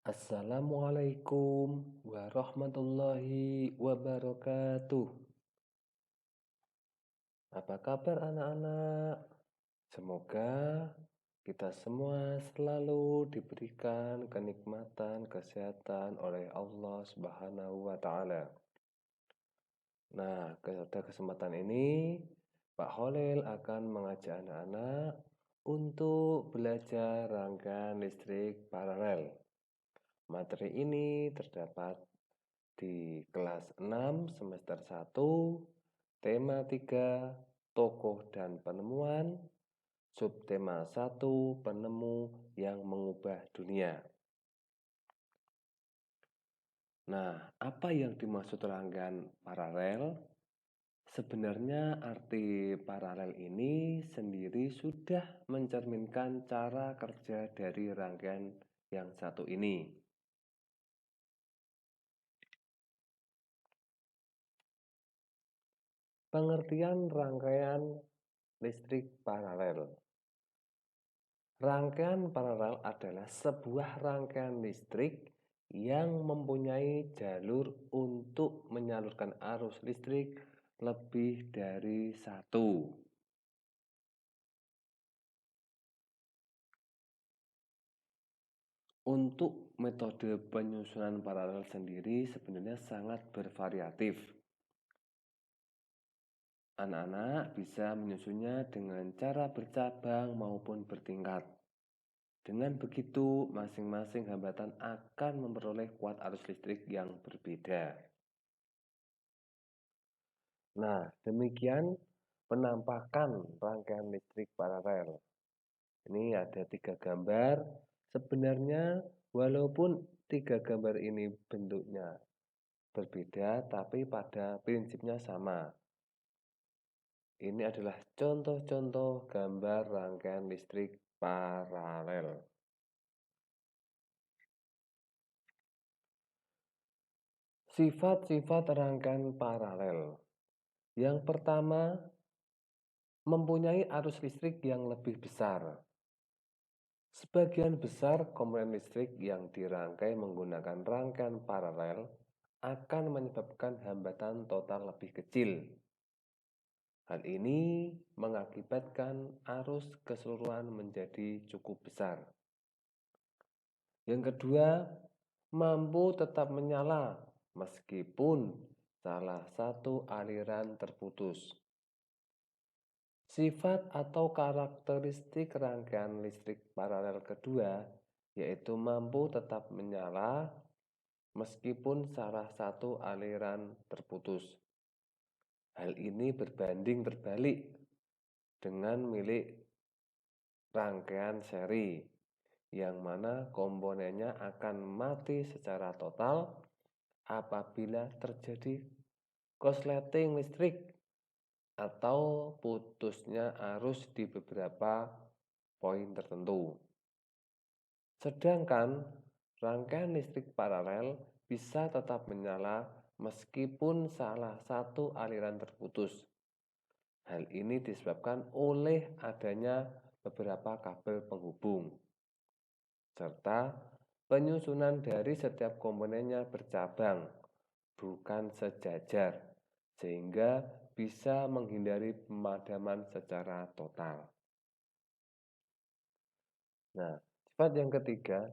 Assalamualaikum warahmatullahi wabarakatuh. Apa kabar anak-anak? Semoga kita semua selalu diberikan kenikmatan kesehatan oleh Allah Subhanahu wa taala. Nah, pada kesempatan ini Pak Holil akan mengajak anak-anak untuk belajar rangkaian listrik paralel. Materi ini terdapat di kelas 6 semester 1, tema 3, tokoh dan penemuan, subtema 1, penemu yang mengubah dunia. Nah, apa yang dimaksud rangkaian paralel? Sebenarnya arti paralel ini sendiri sudah mencerminkan cara kerja dari rangkaian yang satu ini. Pengertian rangkaian listrik paralel. Rangkaian paralel adalah sebuah rangkaian listrik yang mempunyai jalur untuk menyalurkan arus listrik lebih dari satu. Untuk metode penyusunan paralel sendiri sebenarnya sangat bervariatif. Anak-anak bisa menyusunnya dengan cara bercabang maupun bertingkat. Dengan begitu, masing-masing hambatan akan memperoleh kuat arus listrik yang berbeda. Nah, demikian penampakan rangkaian listrik paralel. Ini ada 3 gambar. Sebenarnya walaupun 3 gambar ini bentuknya berbeda, tapi pada prinsipnya sama. Ini adalah contoh-contoh gambar rangkaian listrik paralel. Sifat-sifat rangkaian paralel. Yang pertama, mempunyai arus listrik yang lebih besar. Sebagian besar komponen listrik yang dirangkai menggunakan rangkaian paralel akan menyebabkan hambatan total lebih kecil. Hal ini mengakibatkan arus keseluruhan menjadi cukup besar. Yang kedua, mampu tetap menyala meskipun salah satu aliran terputus. Sifat atau karakteristik rangkaian listrik paralel kedua yaitu mampu tetap menyala meskipun salah satu aliran terputus. Hal ini berbanding terbalik dengan milik rangkaian seri, yang mana komponennya akan mati secara total apabila terjadi korsleting listrik atau putusnya arus di beberapa poin tertentu. Sedangkan rangkaian listrik paralel bisa tetap menyala meskipun salah satu aliran terputus. Hal ini disebabkan oleh adanya beberapa kabel penghubung, serta penyusunan dari setiap komponennya bercabang, bukan sejajar, sehingga bisa menghindari pemadaman secara total. Nah, sifat yang ketiga,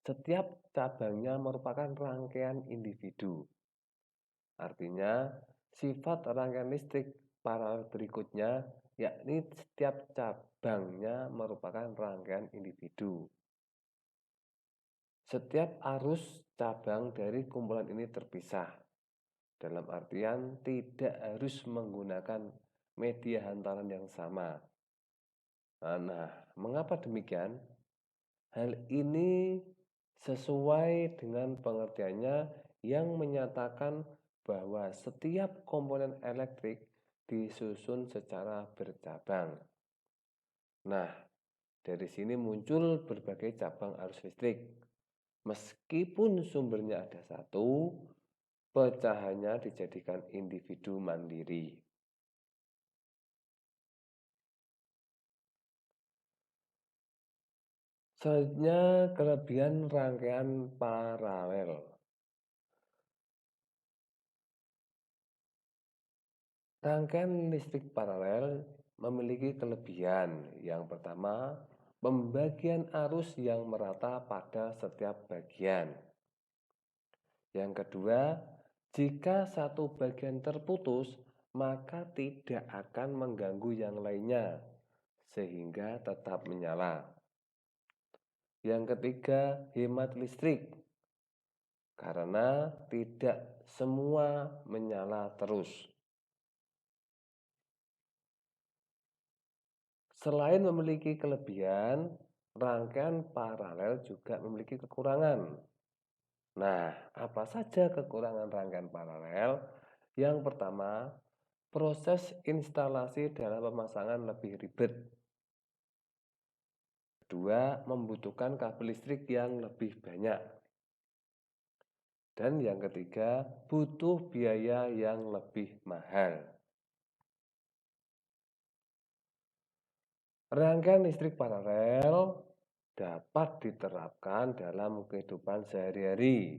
setiap cabangnya merupakan rangkaian individu. Artinya, sifat rangkaian listrik paralel berikutnya, yakni setiap cabangnya merupakan rangkaian individu. Setiap arus cabang dari kumpulan ini terpisah. Dalam artian tidak harus menggunakan media hantaran yang sama. Nah, mengapa demikian? Hal ini sesuai dengan pengertiannya yang menyatakan bahwa setiap komponen elektrik disusun secara bercabang. Nah, dari sini muncul berbagai cabang arus listrik. Meskipun sumbernya ada satu, pecahannya dijadikan individu mandiri. Selanjutnya, kelebihan rangkaian paralel. Rangkaian listrik paralel memiliki kelebihan. Yang pertama, pembagian arus yang merata pada setiap bagian. Yang kedua, jika satu bagian terputus, maka tidak akan mengganggu yang lainnya, sehingga tetap menyala. Yang ketiga, hemat listrik, karena tidak semua menyala terus. Selain memiliki kelebihan, rangkaian paralel juga memiliki kekurangan. Nah, apa saja kekurangan rangkaian paralel? Yang pertama, proses instalasi dalam pemasangan lebih ribet. Kedua, membutuhkan kabel listrik yang lebih banyak. Dan yang ketiga, butuh biaya yang lebih mahal. Rangkaian listrik paralel dapat diterapkan dalam kehidupan sehari-hari.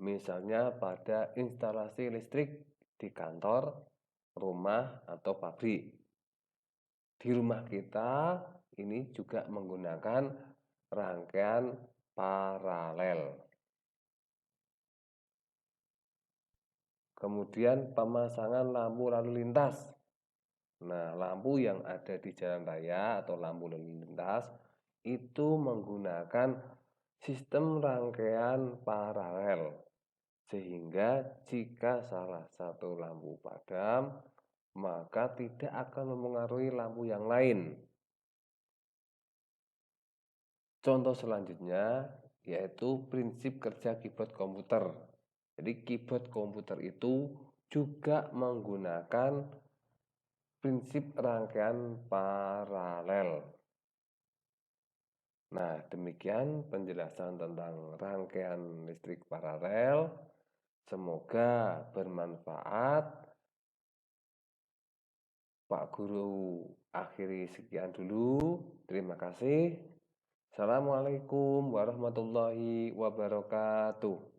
Misalnya pada instalasi listrik di kantor, rumah, atau pabrik. Di rumah kita ini juga menggunakan rangkaian paralel. Kemudian pemasangan lampu lalu lintas. Nah, lampu yang ada di jalan raya atau lampu lalu lintas itu menggunakan sistem rangkaian paralel. Sehingga jika salah satu lampu padam, maka tidak akan mempengaruhi lampu yang lain. Contoh selanjutnya yaitu prinsip kerja keyboard komputer. Jadi keyboard komputer itu juga menggunakan prinsip rangkaian paralel. Nah, demikian penjelasan tentang rangkaian listrik paralel. Semoga bermanfaat. Pak Guru akhiri sekian dulu. Terima kasih. Assalamualaikum warahmatullahi wabarakatuh.